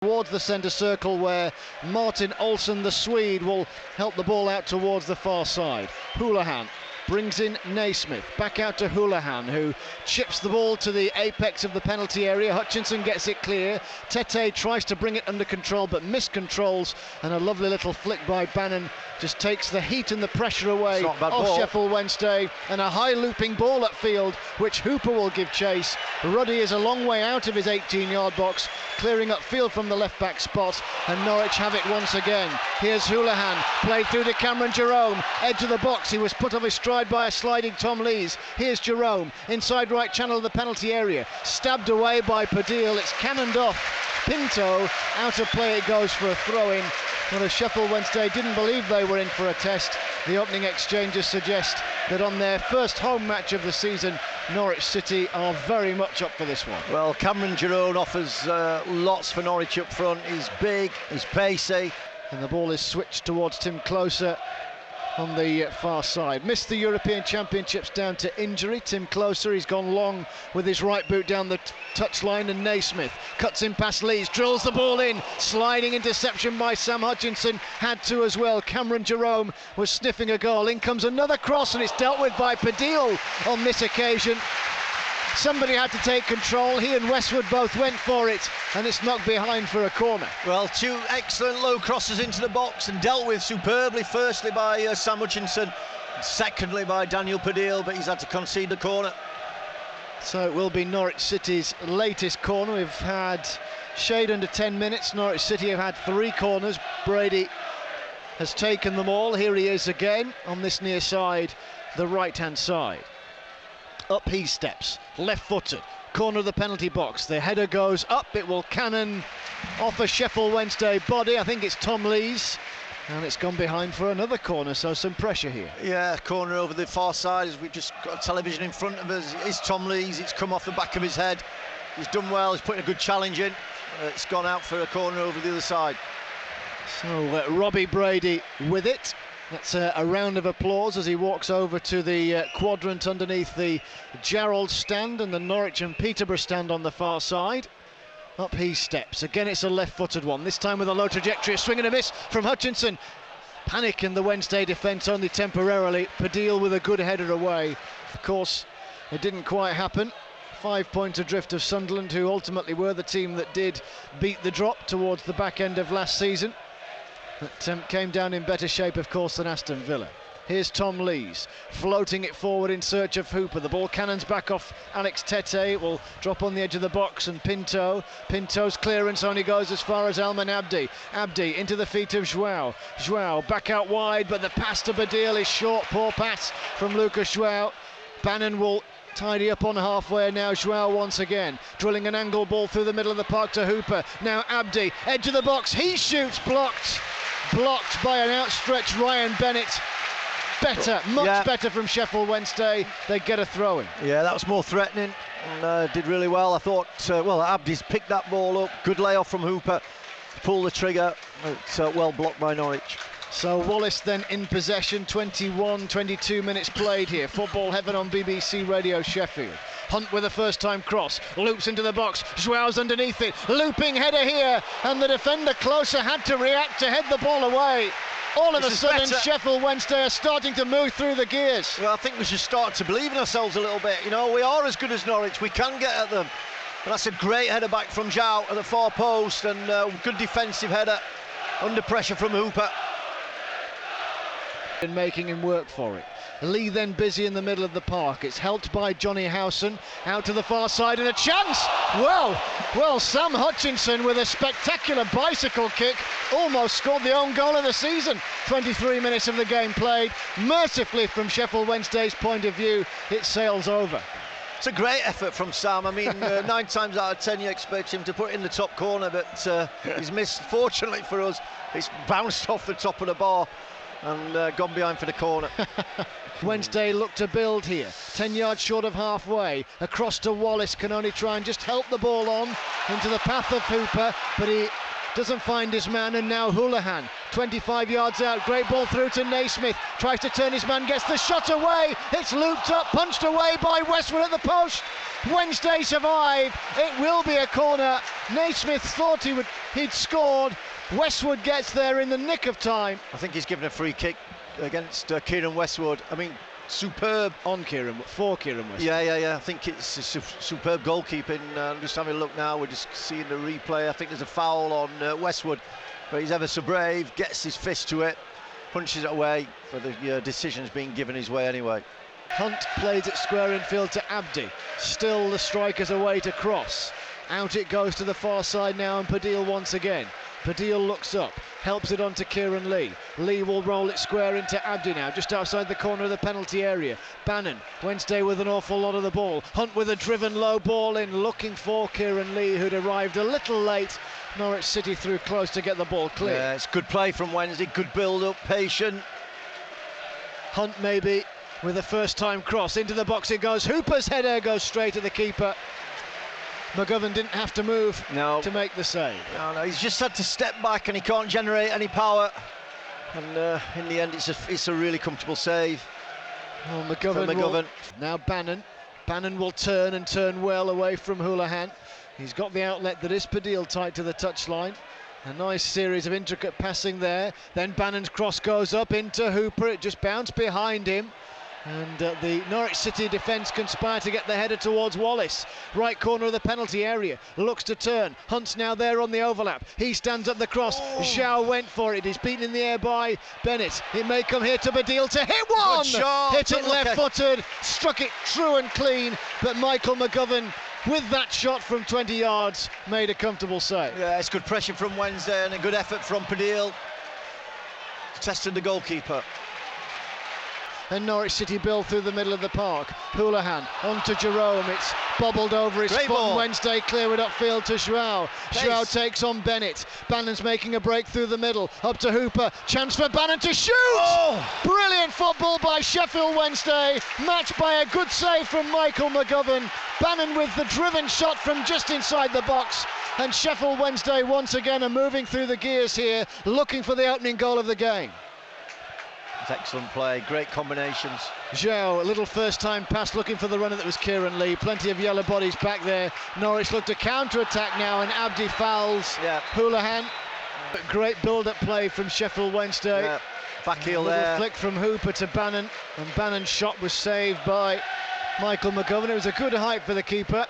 towards the centre circle, where Martin Olsen, the Swede, will help the ball out towards the far side. Houlihan brings in Naismith, back out to Houlihan, who chips the ball to the apex of the penalty area. Hutchinson gets it clear. Tete tries to bring it under control but miscontrols, and a lovely little flick by Bannon just takes the heat and the pressure away of Sheffield Wednesday, and a high looping ball upfield which Hooper will give chase. Ruddy is a long way out of his 18-yard box, clearing upfield from the left back spot, and Norwich have it once again. Here's Houlihan, played through to Cameron Jerome, edge of the box. He was put off his stride by a sliding Tom Lees. Here's Jerome, inside right channel of the penalty area, stabbed away by Padil. It's cannoned off. Pinto, out of play it goes for a throw-in. Well, as Sheffield Wednesday didn't believe they were in for a test, the opening exchanges suggest that on their first home match of the season, Norwich City are very much up for this one. Well, Cameron Jerome offers lots for Norwich up front. He's big, he's pacey. And the ball is switched towards Tim Closer on the far side. Missed the European Championships down to injury. Tim Closer, he's gone long with his right boot down the touchline, and Naismith cuts in past Lees, drills the ball in, sliding interception by Sam Hutchinson, had to as well. Cameron Jerome was sniffing a goal. In comes another cross, and it's dealt with by Padil on this occasion. Somebody had to take control. He and Westwood both went for it, and it's knocked behind for a corner. Well, two excellent low crosses into the box and dealt with superbly, firstly by Sam Hutchinson, secondly by Daniel Padil, but he's had to concede the corner. So it will be Norwich City's latest corner. We've had shade under 10 minutes. Norwich City have had 3 corners. Brady has taken them all. Here he is again on this near side, the right-hand side. Up he steps, left-footed, corner of the penalty box. The header goes up, it will cannon off a Sheffield Wednesday body. I think it's Tom Lees, and it's gone behind for another corner, so some pressure here. Yeah, corner over the far side, as we've just got television in front of us. It's Tom Lees, it's come off the back of his head. He's done well, he's putting a good challenge in. It's gone out for a corner over the other side. So Robbie Brady with it. That's a round of applause as he walks over to the quadrant underneath the Gerald stand and the Norwich and Peterborough stand on the far side. Up he steps. Again, it's a left-footed one, this time with a low trajectory. A swing and a miss from Hutchinson. Panic in the Wednesday defence only temporarily. Padil with a good header away. Of course, it didn't quite happen. 5 points adrift of Sunderland, who ultimately were the team that did beat the drop towards the back end of last season. But came down in better shape, of course, than Aston Villa. Here's Tom Lees, floating it forward in search of Hooper. The ball cannons back off Alex Tete. It will drop on the edge of the box, and Pinto's clearance only goes as far as Alman Abdi. Abdi into the feet of João. João back out wide, but the pass to Badil is short. Poor pass from Lucas João. Bannon will tidy up on halfway now. João once again drilling an angle ball through the middle of the park to Hooper. Now Abdi, edge of the box, he shoots, blocked by an outstretched Ryan Bennett. Better, much better from Sheffield Wednesday. They get a throw in. Yeah, that was more threatening and did really well. I thought, Abdi's picked that ball up. Good layoff from Hooper, pull the trigger. It's well blocked by Norwich. So Wallace then in possession. 22 minutes played here. Football Heaven on BBC Radio Sheffield. Hunt with a first-time cross, loops into the box, João's underneath it, looping header here, and the defender Closer had to react to head the ball away. All of a sudden, Sheffield Wednesday are starting to move through the gears. Well, I think we should start to believe in ourselves a little bit. You know, we are as good as Norwich, we can get at them. But that's a great header back from João at the far post, and good defensive header under pressure from Hooper. And making him work for it. Lee then busy in the middle of the park. It's helped by Johnny Howson out to the far side, and a chance. Well, Sam Hutchinson with a spectacular bicycle kick almost scored the own goal of the season. 23 minutes of the game played. Mercifully, from Sheffield Wednesday's point of view, it sails over. It's a great effort from Sam. I mean, 9 times out of 10 you expect him to put it in the top corner, but he's missed. Fortunately for us, it's bounced off the top of the bar and gone behind for the corner. Wednesday look to build here. 10 yards short of halfway. Across to Wallace, can only try and just help the ball on into the path of Hooper, but he doesn't find his man, and now Houlihan, 25 yards out, great ball through to Naismith, tries to turn his man, gets the shot away, it's looped up, punched away by Westwood at the post. Wednesday survive, it will be a corner. Naismith thought he'd scored, Westwood gets there in the nick of time. I think he's given a free kick against Kieran Westwood. I mean, superb on Kieran, for Kieran Westwood. Yeah. I think it's superb goalkeeping. I'm just having a look now. We're just seeing the replay. I think there's a foul on Westwood, but he's ever so brave. Gets his fist to it, punches it away. But the decision's being given his way anyway. Hunt plays it square infield to Abdi. Still the strikers away to cross. Out it goes to the far side now, and Padil once again. Padil looks up, helps it on to Kieran Lee. Lee will roll it square into Abdi now, just outside the corner of the penalty area. Bannon, Wednesday with an awful lot of the ball. Hunt with a driven low ball in, looking for Kieran Lee, who'd arrived a little late. Norwich City through close to get the ball clear. Yeah, it's good play from Wednesday, good build-up, patient. Hunt maybe with a first-time cross, into the box it goes. Hooper's header goes straight at the keeper. McGovern didn't have to move to make the save. No, he's just had to step back and he can't generate any power. And in the end, it's a really comfortable save. Oh, McGovern. Now Bannon. Bannon will turn well away from Houlihan. He's got the outlet that is Padil tight to the touchline. A nice series of intricate passing there. Then Bannon's cross goes up into Hooper. It just bounced behind him. And the Norwich City defence conspire to get the header towards Wallace. Right corner of the penalty area, looks to turn. Hunt's now there on the overlap. He stands up the cross. Zhao went for it. He's beaten in the air by Bennett. It may come here to Badil to hit one. Hit it left-footed, struck it true and clean. But Michael McGovern, with that shot from 20 yards, made a comfortable save. Yeah, it's good pressure from Wednesday and a good effort from Padil, testing the goalkeeper. And Norwich City build through the middle of the park. Houlihan onto Jerome. It's bobbled over his foot. And Wednesday clear it upfield to João. João takes on Bennett. Bannon's making a break through the middle. Up to Hooper. Chance for Bannon to shoot! Oh! Brilliant football by Sheffield Wednesday. Matched by a good save from Michael McGovern. Bannon with the driven shot from just inside the box. And Sheffield Wednesday once again are moving through the gears here, looking for the opening goal of the game. Excellent play, great combinations. Zhao, a little first-time pass looking for the runner that was Kieran Lee. Plenty of yellow bodies back there. Norwich look to counter-attack now, and Abdi fouls Houlihan. Great build-up play from Sheffield Wednesday. Yeah. Back heel there. Flick from Hooper to Bannon, and Bannon's shot was saved by Michael McGovern. It was a good height for the keeper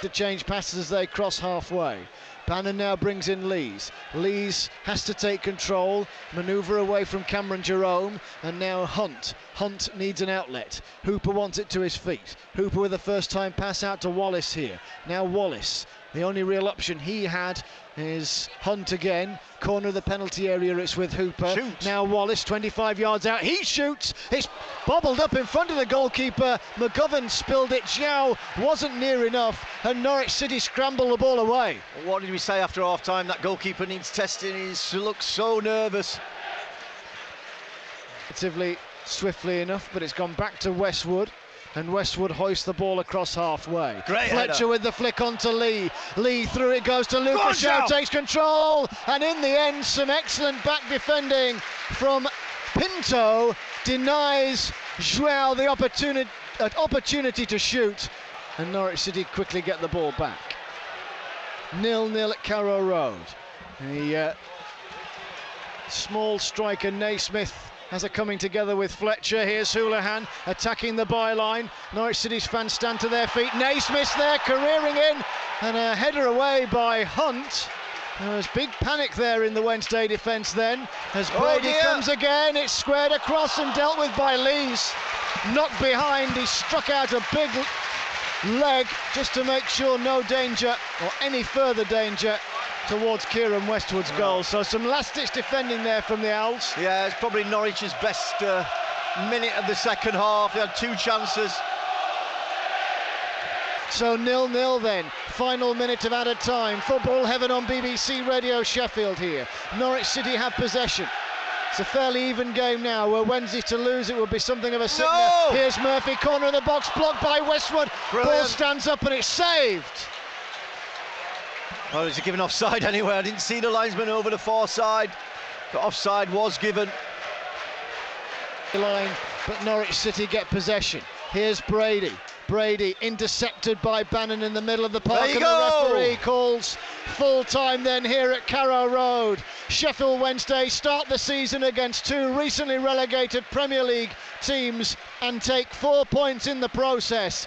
to change passes as they cross halfway. Bannon now brings in Lees. Lees has to take control, manoeuvre away from Cameron Jerome, and now Hunt. Hunt needs an outlet. Hooper wants it to his feet. Hooper with a first-time pass out to Wallace here. Now Wallace. The only real option he had is Hunt again. Corner of the penalty area, it's with Hooper. Shoot. Now Wallace, 25 yards out. He shoots. It's bobbled up in front of the goalkeeper. McGovern spilled it. Zhao wasn't near enough, and Norwich City scrambled the ball away. What did we say after half-time? That goalkeeper needs testing. He looks so nervous. Relatively swiftly enough, but it's gone back to Westwood. And Westwood hoists the ball across halfway. Great Fletcher header. with the flick onto Lee. Lee through it goes to Lucas. Zhao takes control, and in the end some excellent back defending from Pinto denies João the opportunity to shoot, and Norwich City quickly get the ball back. 0-0 at Carrow Road. The small striker Naismith has a coming together with Fletcher. Here's Houlihan attacking the byline. Norwich City's fans stand to their feet. Naismith there careering in, and a header away by Hunt. There's big panic there in the Wednesday defence then. As Brady comes again, it's squared across and dealt with by Lees. Knocked behind, he struck out a big leg just to make sure no danger or any further danger towards Kieran Westwood's goal. So some last-ditch defending there from the Owls. Yeah, it's probably Norwich's best minute of the second half. They had two chances. So 0-0 then, final minute of added time. Football Heaven on BBC Radio Sheffield here. Norwich City have possession. It's a fairly even game now. Were Wednesday to lose, it would be something of a sickener. No! Here's Murphy, corner of the box, blocked by Westwood. Brilliant. Ball stands up and it's saved. Oh, is he given offside anyway? I didn't see the linesman over the far side. The offside was given. Line, but Norwich City get possession. Here's Brady. Brady intercepted by Bannon in the middle of the park, and the referee calls full time then here at Carrow Road. Sheffield Wednesday start the season against two recently relegated Premier League teams and take 4 points in the process.